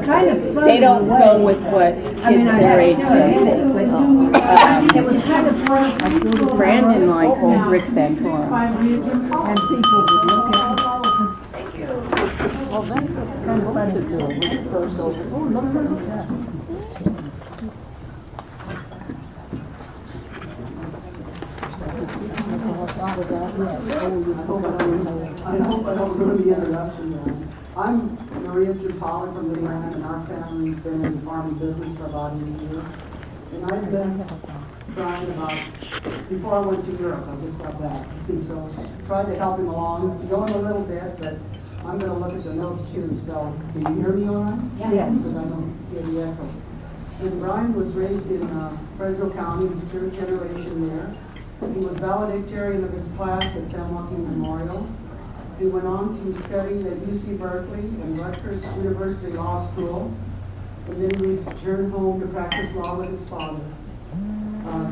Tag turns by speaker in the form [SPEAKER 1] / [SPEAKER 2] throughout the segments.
[SPEAKER 1] kind of fun.
[SPEAKER 2] They don't go with what kids their age do.
[SPEAKER 1] It was kind of fun.
[SPEAKER 2] Brandon likes Rick Santorum.
[SPEAKER 1] And people would look at it. Well, that's kind of fun to do. Oh, look at that.
[SPEAKER 3] I hope I don't ruin the introduction. I'm Maria Trupali from Whelan, and our family's been in the farming business for about 8 years. And I've been trying before I went to Europe, I just got back. And so tried to help him along, going a little bit, but I'm going to look at the notes too. So can you hear me all right?
[SPEAKER 1] Yes.
[SPEAKER 3] Because I don't hear the echo. And Brian was raised in Fresno County, he's third generation there. He was valedictorian of his class at San Joaquin Memorial. He went on to study at UC Berkeley and Rutgers University Law School, and then he returned home to practice law with his father.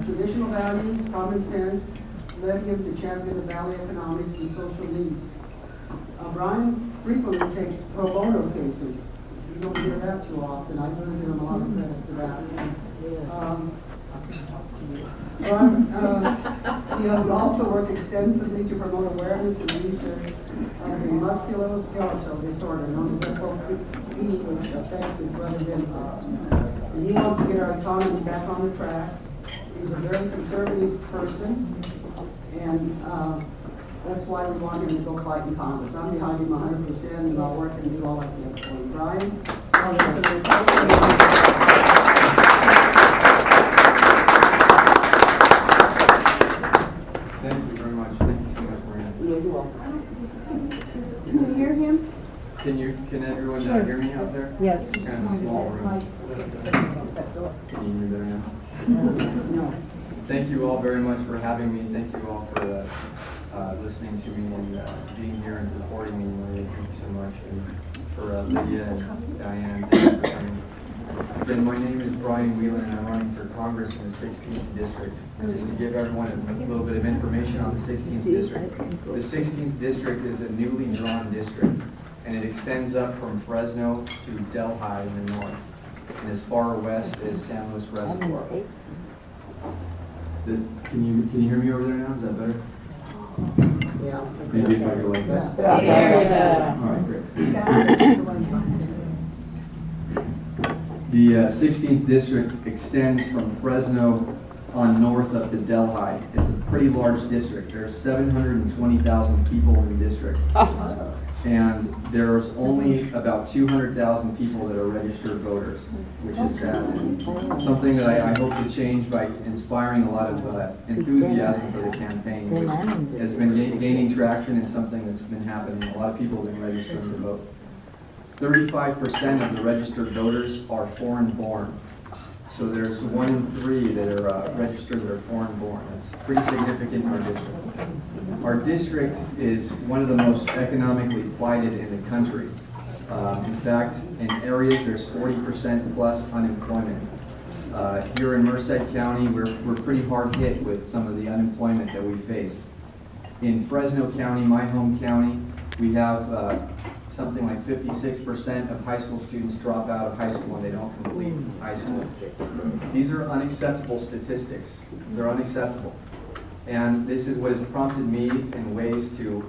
[SPEAKER 3] Traditional values, common sense, led him to champion the valley economics and social needs. Brian frequently takes pro bono cases. You don't hear that too often. I really give him a lot of credit for that. He has also worked extensively to promote awareness and research of the musculoskeletal disorder known as FOP, which affects his brother Vincent. And he wants to get our economy back on the track. He's a very conservative person, and that's why we want him to go fight in Congress. I'm behind him 100%, and I'll work and do all I can for him. Brian?
[SPEAKER 4] Thank you very much. Thank you so much, Maria.
[SPEAKER 3] Yeah, you're welcome.
[SPEAKER 1] Can you hear him?
[SPEAKER 4] Can everyone hear me out there?
[SPEAKER 1] Yes.
[SPEAKER 4] It's kind of a small room. Can you hear there now?
[SPEAKER 1] No.
[SPEAKER 4] Thank you all very much for having me. Thank you all for listening to me and being here and supporting me, Maria. Thank you so much. And for Lydia and Diane, thank you for coming. Again, my name is Brian Whelan, and I'm running for Congress in the 16th District. And just to give everyone a little bit of information on the 16th District. The 16th District is a newly drawn district, and it extends up from Fresno to Delhi in the north, and as far west as San Luis Reservoir. Can you hear me over there now? Is that better?
[SPEAKER 3] Yeah.
[SPEAKER 4] Maybe if I go like
[SPEAKER 3] That's
[SPEAKER 4] that.
[SPEAKER 3] better.
[SPEAKER 4] All right, great. The 16th District extends from Fresno on north up to Delhi. It's a pretty large district. There's 720,000 people in the district. And there's only about 200,000 people that are registered voters, which is sad. And something that I hope to change by inspiring a lot of enthusiasm for the campaign, which has been gaining traction and something that's been happening. A lot of people have been registering to vote. 35% of the registered voters are foreign-born. So there's 1 in 3 that are registered that are foreign-born. That's pretty significant in our district. Our district is one of the most economically plighted in the country. In fact, in areas there's 40% plus unemployment. Here in Merced County, we're pretty hard hit with some of the unemployment that we face. In Fresno County, my home county, we have something like 56% of high school students drop out of high school and they don't complete high school. These are unacceptable statistics. They're unacceptable. And this is what has prompted me in ways to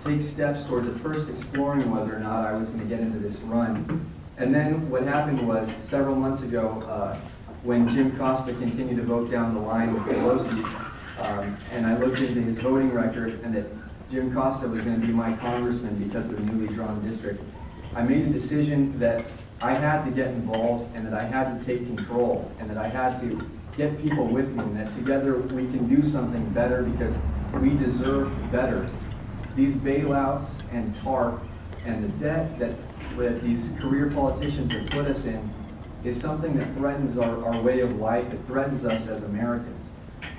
[SPEAKER 4] take steps towards at first exploring whether or not I was going to get into this run. And then what happened was several months ago when Jim Costa continued to vote down the line with Pelosi, and I looked into his voting record and that Jim Costa was going to be my congressman because of the newly drawn district, I made a decision that I had to get involved and that I had to take control and that I had to get people with me and that together we can do something better because we deserve better. These bailouts and TARP and the debt that these career politicians have put us in is something that threatens our way of life. It threatens us as Americans.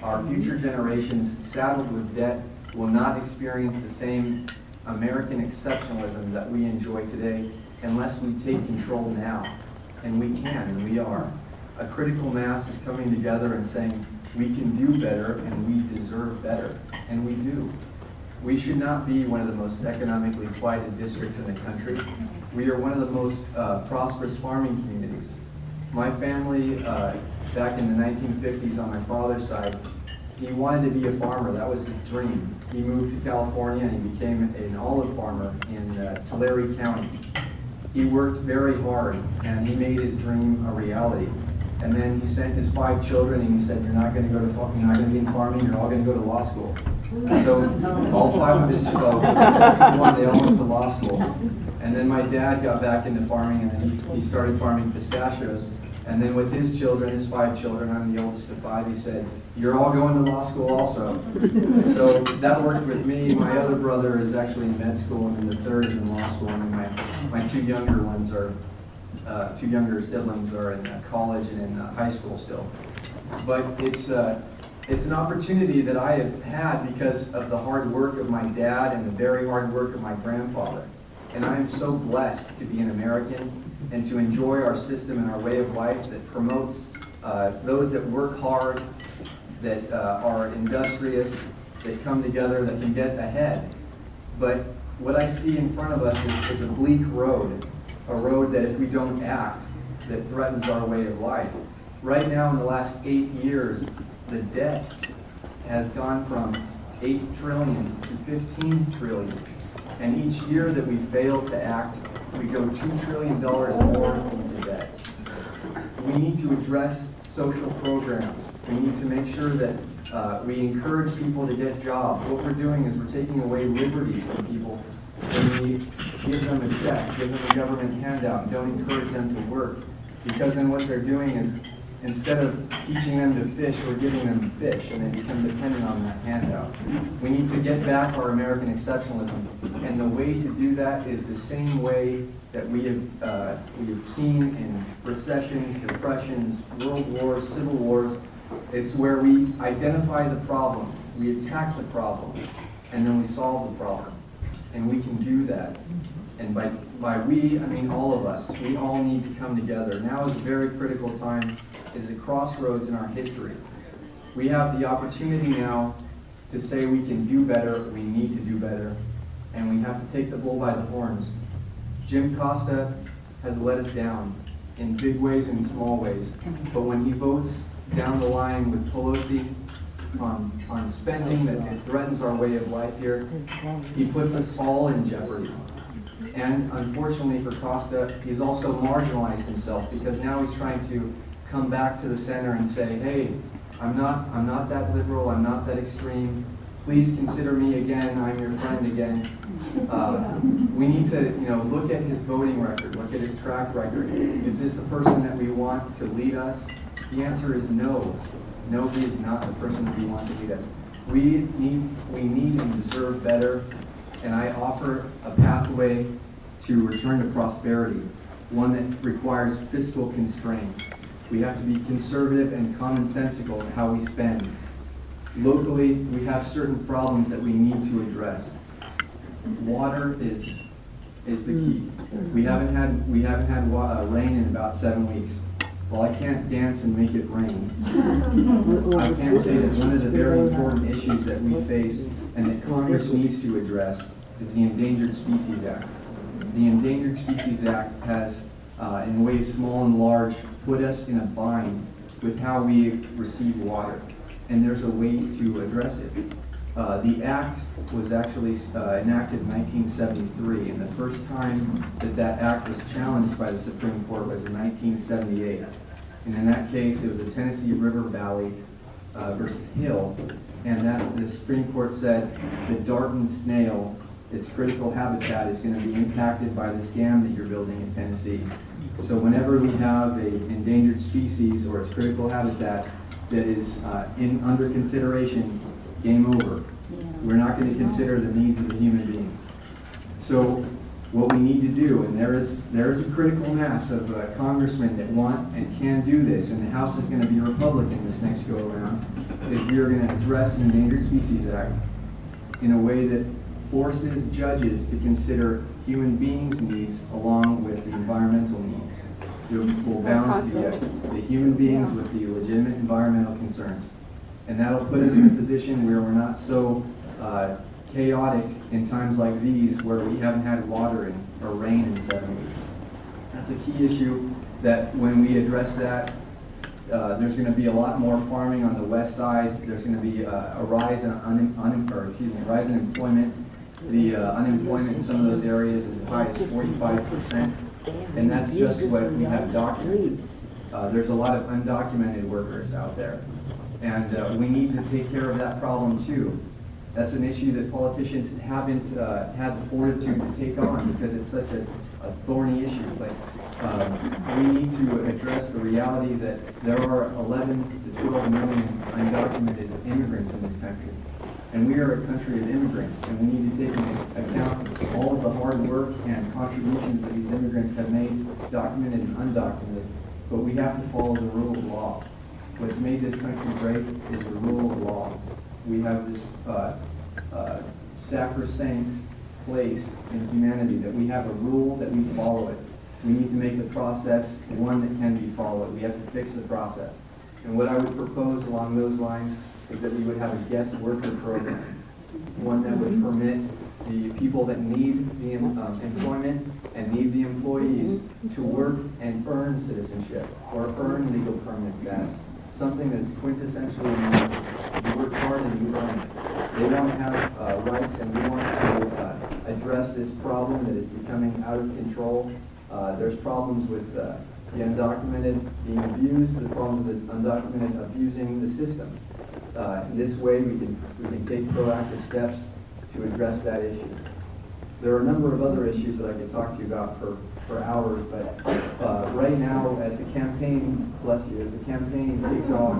[SPEAKER 4] Our future generations saddled with debt will not experience the same American exceptionalism that we enjoy today unless we take control now. And we can, and we are. A critical mass is coming together and saying, we can do better and we deserve better. And we do. We should not be one of the most economically plighted districts in the country. We are one of the most prosperous farming communities. My family, back in the 1950s on my father's side, he wanted to be a farmer. That was his dream. He moved to California and he became an olive farmer in Tulare County. He worked very hard and he made his dream a reality. And then he sent his 5 children and he said, you're not going to be in farming, you're all going to go to law school. So all 5 of his children, they all went to law school. And then my dad got back into farming and then he started farming pistachios. And then with his children, his 5 children, I'm the oldest of 5, he said, you're all going to law school also. So that worked with me. My other brother is actually in med school, and then the third is in law school, and then my 2 younger ones are, 2 younger siblings are in college and in high school still. But it's an opportunity that I have had because of the hard work of my dad and the very hard work of my grandfather. And I am so blessed to be an American and to enjoy our system and our way of life that promotes those that work hard, that are industrious, that come together, that can get ahead. But what I see in front of us is a bleak road, a road that if we don't act, that threatens our way of life. Right now, in the last 8 years, the debt has gone from 8 trillion to 15 trillion. And each year that we fail to act, we go $2 trillion more into debt. We need to address social programs. We need to make sure that we encourage people to get jobs. What we're doing is we're taking away liberty from people when we give them a check, give them a government handout, and don't encourage them to work. Because then what they're doing is, instead of teaching them to fish, we're giving them fish, and they become dependent on that handout. We need to get back our American exceptionalism, and the way to do that is the same way that we have seen in recessions, depressions, world wars, civil wars. It's where we identify the problem, we attack the problem, and then we solve the problem. And we can do that. And by we, I mean all of us. We all need to come together. Now is a very critical time, is a crossroads in our history. We have the opportunity now to say we can do better, we need to do better, and we have to take the bull by the horns. Jim Costa has let us down in big ways and small ways, but when he votes down the line with Pelosi on spending that it threatens our way of life here, he puts us all in jeopardy. And unfortunately for Costa, he's also marginalized himself because now he's trying to come back to the center and say, hey, I'm not that liberal, I'm not that extreme. Please consider me again, I'm your friend again. We need to look at his voting record, look at his track record. Is this the person that we want to lead us? The answer is no. No, he is not the person that we want to lead us. We need and deserve better, and I offer a pathway to return to prosperity, one that requires fiscal constraint. We have to be conservative and commonsensical in how we spend. Locally, we have certain problems that we need to address. Water is the key. We haven't had rain in about 7 weeks. Well, I can't dance and make it rain. I can say that one of the very important issues that we face and that Congress needs to address is the Endangered Species Act. The Endangered Species Act has, in ways small and large, put us in a bind with how we receive water, and there's a way to address it. The act was actually enacted in 1973, and the first time that act was challenged by the Supreme Court was in 1978. And in that case, it was a Tennessee River Valley versus Hill, and the Supreme Court said the Darton snail, its critical habitat, is going to be impacted by this dam that you're building in Tennessee. So whenever we have an endangered species or its critical habitat that is under consideration, game over. We're not going to consider the needs of the human beings. So what we need to do, and there is a critical mass of congressmen that want and can do this, and the House is going to be Republican this next go around, is we are going to address the Endangered Species Act in a way that forces judges to consider human beings' needs along with the environmental needs. We'll balance the human beings with the legitimate environmental concerns. And that'll put us in a position where we're not so chaotic in times like these where we haven't had water or rain in 7 weeks. That's a key issue that when we address that, there's going to be a lot more farming on the west side. There's going to be a rise in rise in employment. The unemployment in some of those areas is as high as 45%, and that's just what we have documented. There's a lot of undocumented workers out there, and we need to take care of that problem too. That's an issue that politicians haven't had the fortitude to take on because it's such a thorny issue. But we need to address the reality that there are 11 to 12 million undocumented immigrants in this country. And we are a country of immigrants, and we need to take into account all of the hard work and contributions that these immigrants have made, documented and undocumented. But we have to follow the rule of law. What's made this country great is the rule of law. We have this sacrosanct place in humanity that we have a rule that we follow it. We need to make the process one that can be followed. We have to fix the process. And what I would propose along those lines is that we would have a guest worker program, one that would permit the people that need the employment and need the employees to work and earn citizenship or earn legal permanent status. Something that's quintessentially American. You work hard and you earn it. They want to have rights, and we want to address this problem that is becoming out of control. There's problems with the undocumented being abused, the problems with undocumented abusing the system. This way we can take proactive steps to address that issue. There are a number of other issues that I could talk to you about for hours, but right now, as the campaign, bless you, as the campaign kicks off,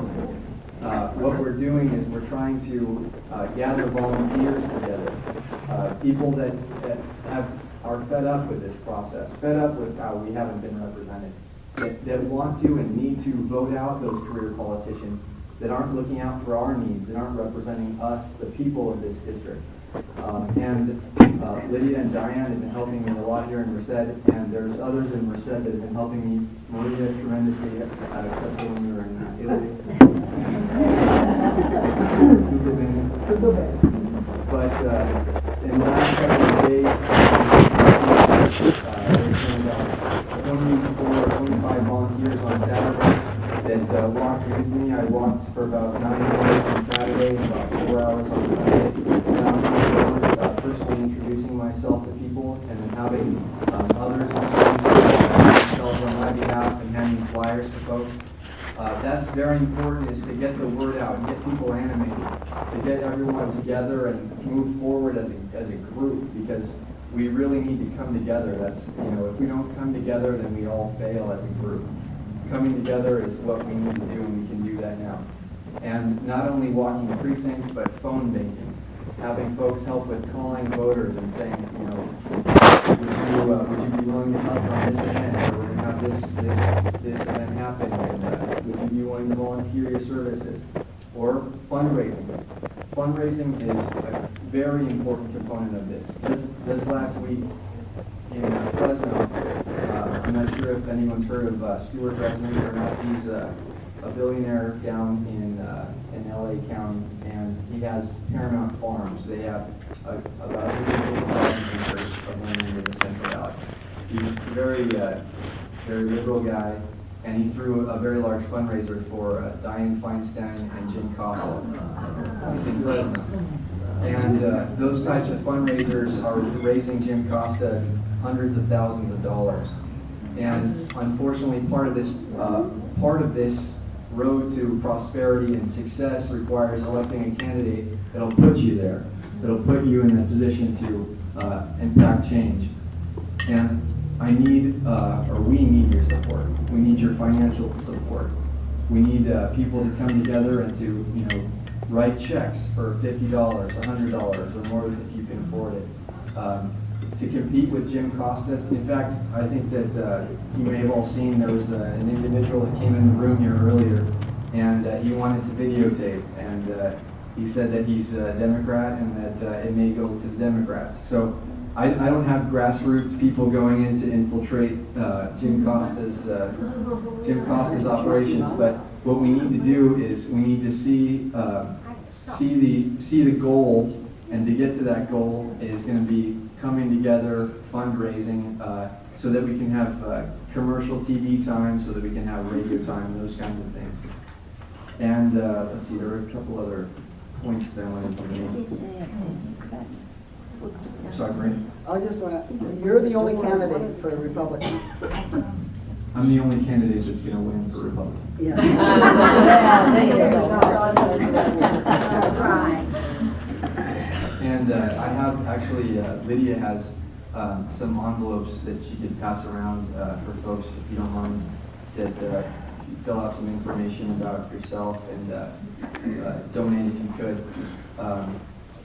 [SPEAKER 4] what we're doing is we're trying to gather volunteers together, people that are fed up with this process, fed up with how we haven't been represented, that want to and need to vote out those career politicians that aren't looking out for our needs, that aren't representing us, the people of this district. And Lydia and Diane have been helping me a lot here in Merced, and there's others in Merced that have been helping me, Maria tremendously, except for when we were in Italy. But in the last couple of days, there's been 24 or 25 volunteers on Saturday that walked with me. I walked for about 9 hours on Saturday and about 4 hours on Sunday. Personally introducing myself to people and then having others introduce themselves on my behalf and handing flyers to folks. That's very important, is to get the word out and get people animated, to get everyone together and move forward as a group, because we really need to come together. That's, if we don't come together, then we all fail as a group. Coming together is what we need to do, and we can do that now. And not only walking precincts, but phone banking. Having folks help with calling voters and saying, would you be willing to help on this event, or we're going to have this event happen, and would you be willing to volunteer your services? Or fundraising. Fundraising is a very important component of this. This last week in Fresno, I'm not sure if anyone's heard of Stuart Resnick or not. He's a billionaire down in LA County, and he has Paramount Farms. They have about 150,000 acres of land in the Central Valley. He's a very liberal guy, and he threw a very large fundraiser for Dianne Feinstein and Jim Costa in Fresno. And those types of fundraisers are raising Jim Costa hundreds of thousands of dollars. And unfortunately, part of this road to prosperity and success requires electing a candidate that'll put you there, that'll put you in a position to impact change. And I need, or we need your support. We need your financial support. We need people to come together and to, write checks for $50, $100, or more if you can afford it. To compete with Jim Costa. In fact, I think that you may have all seen there was an individual that came in the room here earlier, and he wanted to videotape, and he said that he's a Democrat and that it may go to the Democrats. So I don't have grassroots people going in to infiltrate Jim Costa's operations, but what we need to do is we need to see the goal And to get to that goal is going to be coming together, fundraising, so that we can have commercial TV time, so that we can have radio time, those kinds of things. And let's see, there are a couple other points that I wanted to make. I'm sorry, Brady?
[SPEAKER 3] I just want to, you're the only candidate for a Republican.
[SPEAKER 4] I'm the only candidate that's going to win for Republican. And I have actually, Lydia has some envelopes that she could pass around for folks, if you don't mind, that fill out some information about yourself and donate if you could.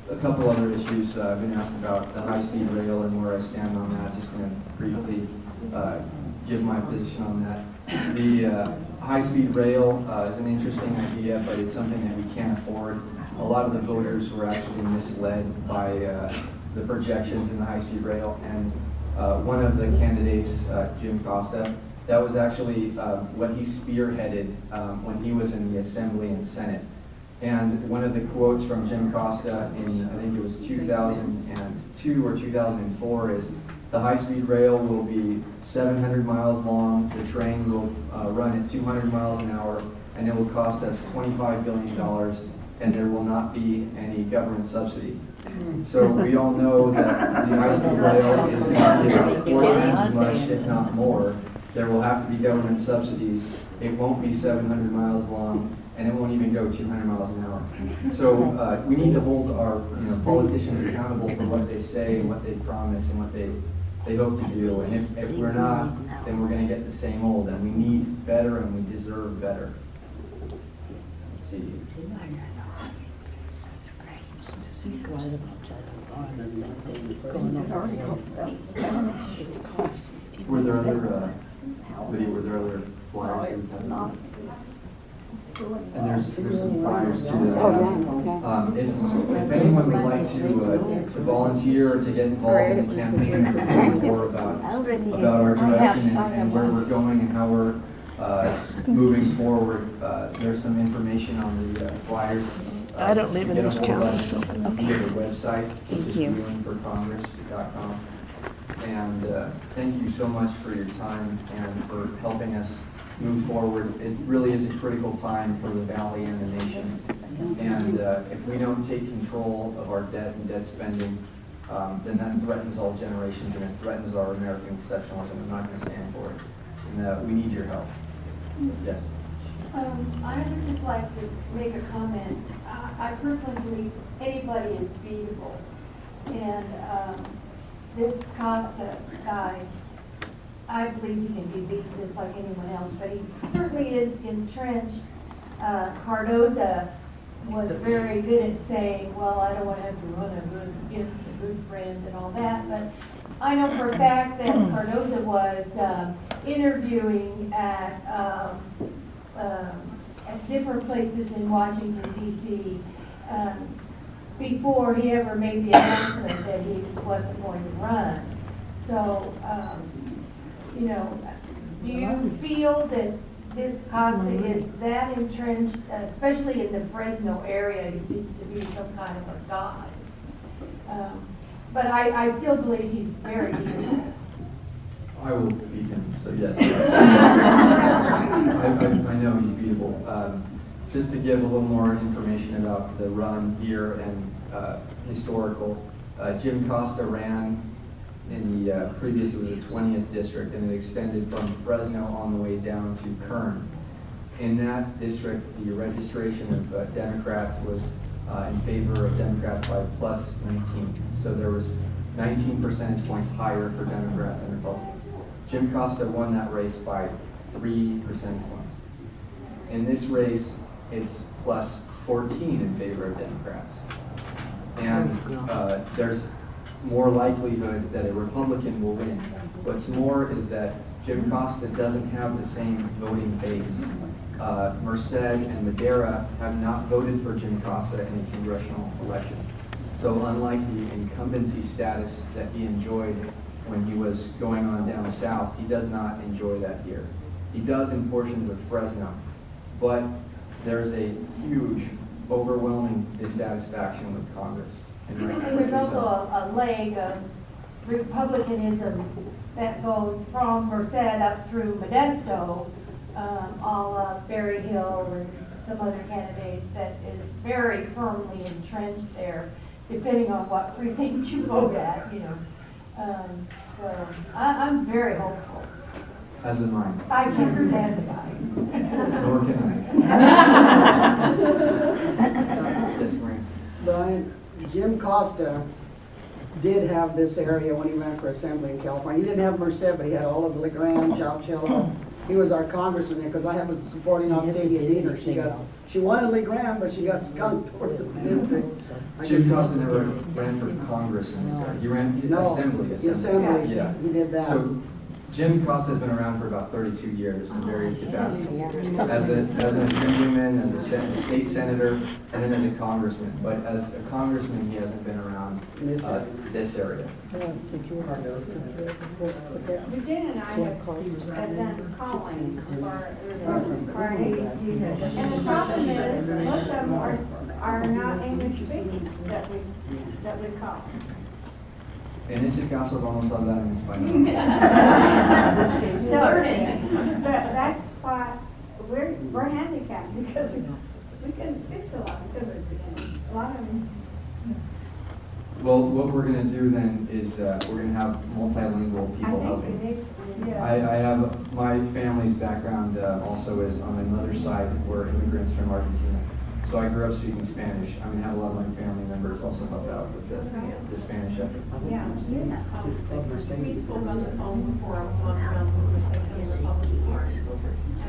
[SPEAKER 4] A couple other issues I've been asked about, the high-speed rail and where I stand on that. Just going to briefly give my position on that. The high-speed rail is an interesting idea, but it's something that we can't afford. A lot of the voters were actually misled by the projections in the high-speed rail, and one of the candidates, Jim Costa, that was actually what he spearheaded when he was in the Assembly and Senate. And one of the quotes from Jim Costa in, I think it was 2002 or 2004 is, the high-speed rail will be 700 miles long, the train will run at 200 miles an hour, and it will cost us $25 billion, and there will not be any government subsidy. So we all know that the high-speed rail is going to be about 4 times as much, if not more. There will have to be government subsidies. It won't be 700 miles long, and it won't even go 200 miles an hour. So we need to hold our politicians accountable for what they say and what they promise and what they hope to do. And if we're not, then we're going to get the same old. And we need better, and we deserve better. Let's see. Were there other, Lydia, were there other flyers? And there's some flyers too. If anyone would like to volunteer or to get involved in the campaign or learn more about our direction and where we're going and how we're moving forward, there's some information on the flyers.
[SPEAKER 1] I don't live in this county, so.
[SPEAKER 4] We have a website, which is whelanforcongress.com. And thank you so much for your time and for helping us move forward. It really is a critical time for the Valley and the nation. And if we don't take control of our debt and debt spending, then that threatens all generations and it threatens our American exceptionalism. I'm not going to stand for it. And we need your help. Yes.
[SPEAKER 5] I would just like to make a comment. I personally believe anybody is beatable. And this Costa guy, I believe he can be beaten just like anyone else, but he certainly is entrenched. Cardoza was very good at saying, well, I don't want to have to run against a good friend and all that, but I know for a fact that Cardoza was interviewing at different places in Washington, D.C. Before he ever made the announcement that he wasn't going to run. So, do you feel that this Costa is that entrenched, especially in the Fresno area? He seems to be some kind of a god. But I still believe he's very beautiful.
[SPEAKER 4] I will beat him, so yes. I know he's beautiful. Just to give a little more information about the run here and historical, Jim Costa ran in the previous, it was the 20th district, and it extended from Fresno on the way down to Kern. In that district, the registration of Democrats was in favor of Democrats by plus 19. So there was 19 percentage points higher for Democrats than Republicans. Jim Costa won that race by 3 percentage points. In this race, it's plus 14 in favor of Democrats. And there's more likelihood that a Republican will win. What's more is that Jim Costa doesn't have the same voting base. Merced and Madera have not voted for Jim Costa in a congressional election. So unlike the incumbency status that he enjoyed when he was going on down south, he does not enjoy that here. He does in portions of Fresno, but there's a huge, overwhelming dissatisfaction with Congress. And right-
[SPEAKER 5] And there's also a leg of republicanism that goes from Merced up through Modesto, all up Berry Hill and some other candidates that is very firmly entrenched there, depending on what precinct you vote at, you know. So I'm very hopeful.
[SPEAKER 4] As in mine.
[SPEAKER 5] I can't stand the guy.
[SPEAKER 4] Nor can I. Yes, Maureen.
[SPEAKER 6] Brian, Jim Costa did have this area when he ran for assembly in California. He didn't have Merced, but he had all of LeGrand, Chowchilla. He was our congressman there, because I was supporting Octavia Diener. She wanted LeGrand, but she got skunked for the district.
[SPEAKER 4] Jim Costa never ran for Congress in this area. He ran Assembly.
[SPEAKER 6] The Assembly,
[SPEAKER 4] Yeah.
[SPEAKER 6] he did that.
[SPEAKER 4] So Jim Costa has been around for about 32 years in various capacities. As an assemblyman, as a state senator, and then as a congressman. But as a congressman, he hasn't been around this area.
[SPEAKER 7] Virginia and I have done calling for and the problem is, most of them are not English speaking that we call.
[SPEAKER 4] En ese caso vamos a hablar en español.
[SPEAKER 7] So, that's why we're handicapped, because we couldn't speak to a lot of them.
[SPEAKER 4] Well, what we're going to do then is we're going to have multilingual
[SPEAKER 7] I
[SPEAKER 4] people
[SPEAKER 7] think
[SPEAKER 4] helping.
[SPEAKER 7] we need to.
[SPEAKER 4] I have, my family's background also is on my mother's side, we're immigrants from Argentina. So I grew up speaking Spanish. I mean, have a lot of my family members also help out with the Spanish effort.
[SPEAKER 7] Yeah.
[SPEAKER 8] We spoke on the phone before on the Second Republic Park.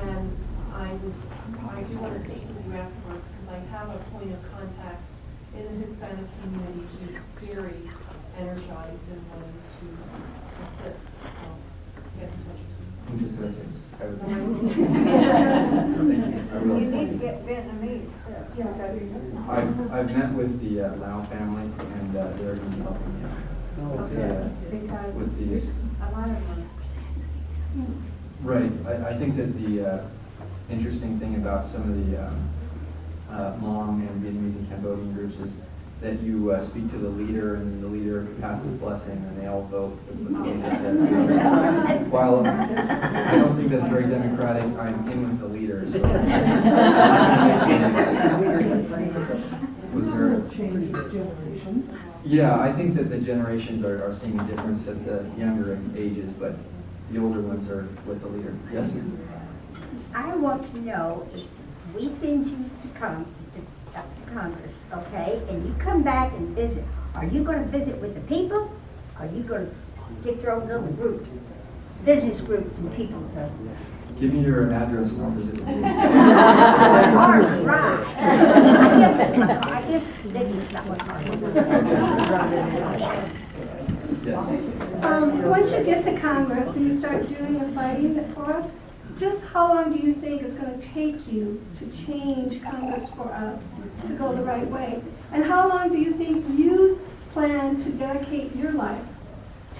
[SPEAKER 8] And I do want to speak with you afterwards, because I have a point of contact in the Hispanic community who's very energized and willing to assist. So get in touch with
[SPEAKER 4] Muchas gracias. I would-
[SPEAKER 8] you.
[SPEAKER 4] Thank you. I will.
[SPEAKER 7] You need to get Vietnamese too. Because
[SPEAKER 4] I've met with the Lau family, and they're going to be helping me out.
[SPEAKER 7] because
[SPEAKER 4] With these.
[SPEAKER 7] a lot of them.
[SPEAKER 4] Right. I think that the interesting thing about some of the Hmong and Vietnamese and Cambodian groups is that you speak to the leader, and the leader passes blessing, and they all vote with the leader says. So, while I don't think that's very democratic, I'm in with the leader. So. Was there?
[SPEAKER 1] Change the generations.
[SPEAKER 4] Yeah, I think that the generations are seeing a difference at the younger ages, but the older ones are with the leader. Yes?
[SPEAKER 9] I want to know, if we send you to come to Congress, okay, and you come back and visit, are you going to visit with the people? Are you going to get your own little group, business groups and people to?
[SPEAKER 4] Give me your address and I'll visit with you.
[SPEAKER 9] Ours, right. I guess they just got one.
[SPEAKER 4] Yes.
[SPEAKER 10] Once you get to Congress and you start doing and fighting it for us, just how long do you think it's going to take you to change Congress for us to go the right way? And how long do you think you plan to dedicate your life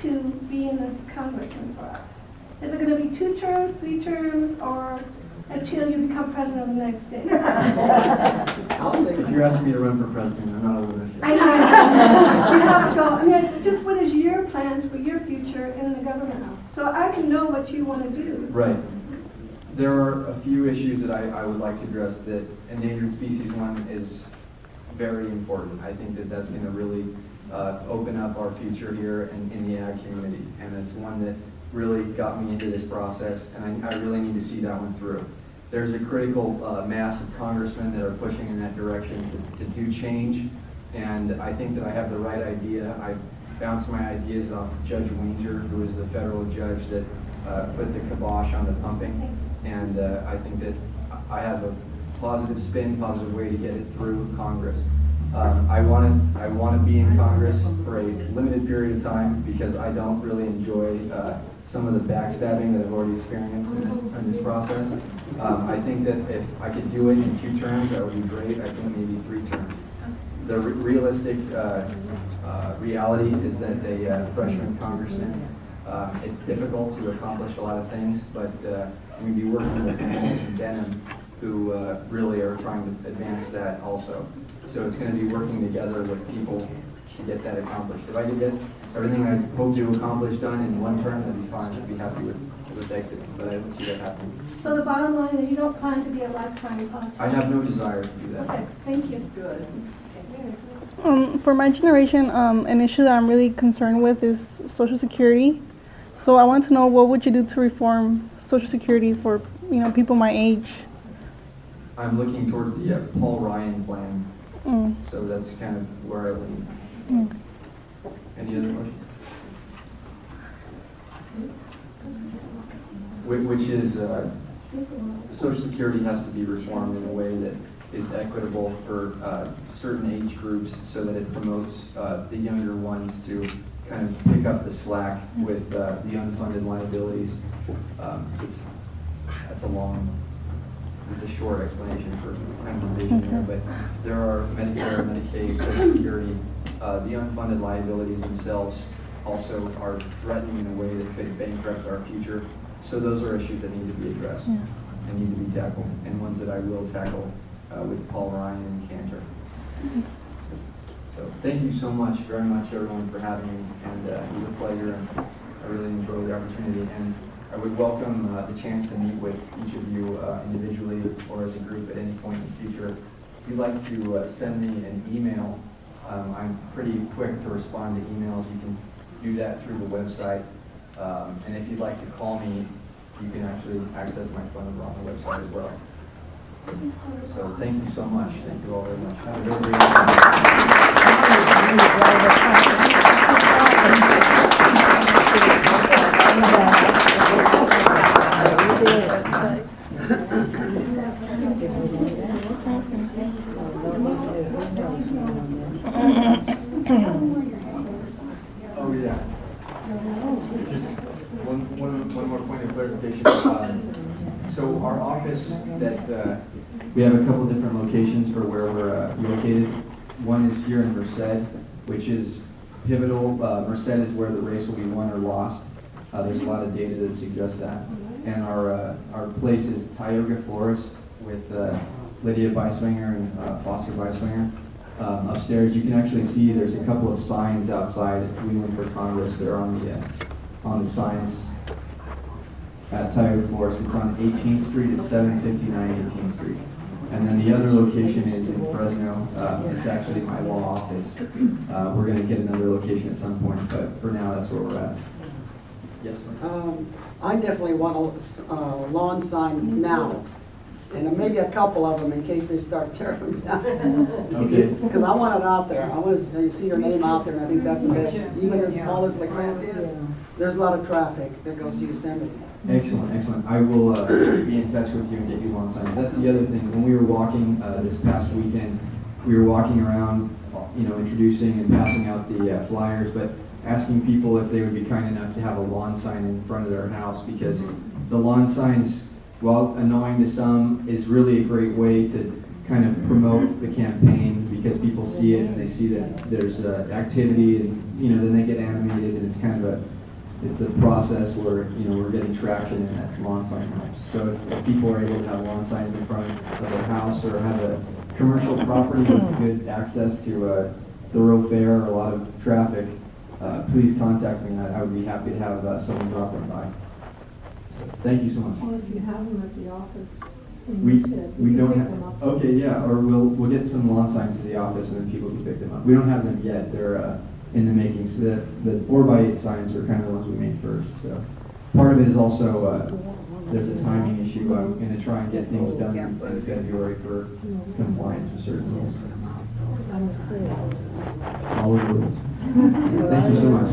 [SPEAKER 10] to being the congressman for us? Is it going to be 2 terms, 3 terms, or until you become president of the United States?
[SPEAKER 4] If you're asking me to run for president, I'm not old enough yet.
[SPEAKER 10] I know. You have to go. I mean, just what is your plans for your future in the government? So I can know what you want to do.
[SPEAKER 4] Right. There are a few issues that I would like to address. That endangered species one is very important. I think that that's going to really open up our future here in the ag community. And it's one that really got me into this process, and I really need to see that one through. There's a critical mass of congressmen that are pushing in that direction to do change, and I think that I have the right idea. I bounced my ideas off of Judge Wanger, who is the federal judge that put the kibosh on the pumping, and I think that I have a positive spin, positive way to get it through Congress. I want to be in Congress for a limited period of time because I don't really enjoy some of the backstabbing that I've already experienced in this process. I think that if I could do it in 2 terms, that would be great. I think maybe 3 terms. The realistic reality is that a freshman congressman, it's difficult to accomplish a lot of things, but we'd be working with Angus and Denham, who really are trying to advance that also. So it's going to be working together with people to get that accomplished. If I could get everything I hope to accomplish done in one term, that'd be fine. I'd be happy with exiting, but I don't see that happening.
[SPEAKER 10] So the bottom line is you don't plan to be a lifetime politician?
[SPEAKER 4] I have no desire to do that.
[SPEAKER 10] Okay, thank you. Good.
[SPEAKER 11] For my generation, an issue that I'm really concerned with is Social Security. So I want to know, what would you do to reform Social Security for people my age?
[SPEAKER 4] I'm looking towards the Paul Ryan plan, so that's kind of where I lean. Any other questions? Which is, Social Security has to be reformed in a way that is equitable for certain age groups so that it promotes the younger ones to kind of pick up the slack with the unfunded liabilities. It's a short explanation for kind of the vision there, but there are Medicare, Medicaid, Social Security. The unfunded liabilities themselves also are threatening in a way that could bankrupt our future. So those are issues that need to be addressed and need to be tackled, and ones that I will tackle with Paul Ryan and Cantor. So thank you so much, very much, everyone, for having me, and it was a pleasure, and I really enjoyed the opportunity. And I would welcome the chance to meet with each of you individually or as a group at any point in the future. If you'd like to send me an email, I'm pretty quick to respond to emails. You can do that through the website. And if you'd like to call me, you can actually access my phone number on the website as well. So thank you so much. Thank you all very much. Have a very great Oh yeah. Just one more point of clarification. So our office that we have a couple different locations for where we're located. One is here in Merced, which is pivotal. Merced is where the race will be won or lost. There's a lot of data that suggests that. And our place is Tioga Forest with Lydia Beiswinger and Foster Beiswinger. Upstairs, you can actually see there's a couple of signs outside at Whelan for Congress. They're on the signs at Tioga Forest. It's on 18th Street. It's 759 18th Street. And then the other location is in Fresno. It's actually my law office. We're going to get another location at some point, but for now, that's where we're at. Yes, ma'am.
[SPEAKER 6] I definitely want a lawn sign now, and maybe a couple of them in case they start tearing them down.
[SPEAKER 4] Okay.
[SPEAKER 6] Because I want it out there. I want to see your name out there, and I think that's the best. Even as small as the grant is, there's a lot of traffic that goes to Yosemite.
[SPEAKER 4] Excellent, excellent. I will be in touch with you and get you lawn signs. That's the other thing. When we were walking this past weekend, we were walking around, introducing and passing out the flyers, but asking people if they would be kind enough to have a lawn sign in front of their house, because the lawn signs, while annoying to some, is really a great way to kind of promote the campaign, because people see it and they see that there's activity, and then they get animated, and it's kind of it's a process where we're getting traction, and that lawn sign helps. So if people are able to have lawn signs in front of their house, or have a commercial property with good access to a thoroughfare or a lot of traffic, please contact me. I would be happy to have someone drop them by. Thank you so much.
[SPEAKER 1] Well, if you have them at the office,
[SPEAKER 4] We don't have. Okay, yeah, or we'll get some lawn signs to the office, and then people can pick them up. We don't have them yet. They're in the making. So the 4x8 signs are kind of the ones we made first. So part of it is also there's a timing issue. I'm going to try and get things done in February for compliance with certain rules. All over the world. Thank you so much.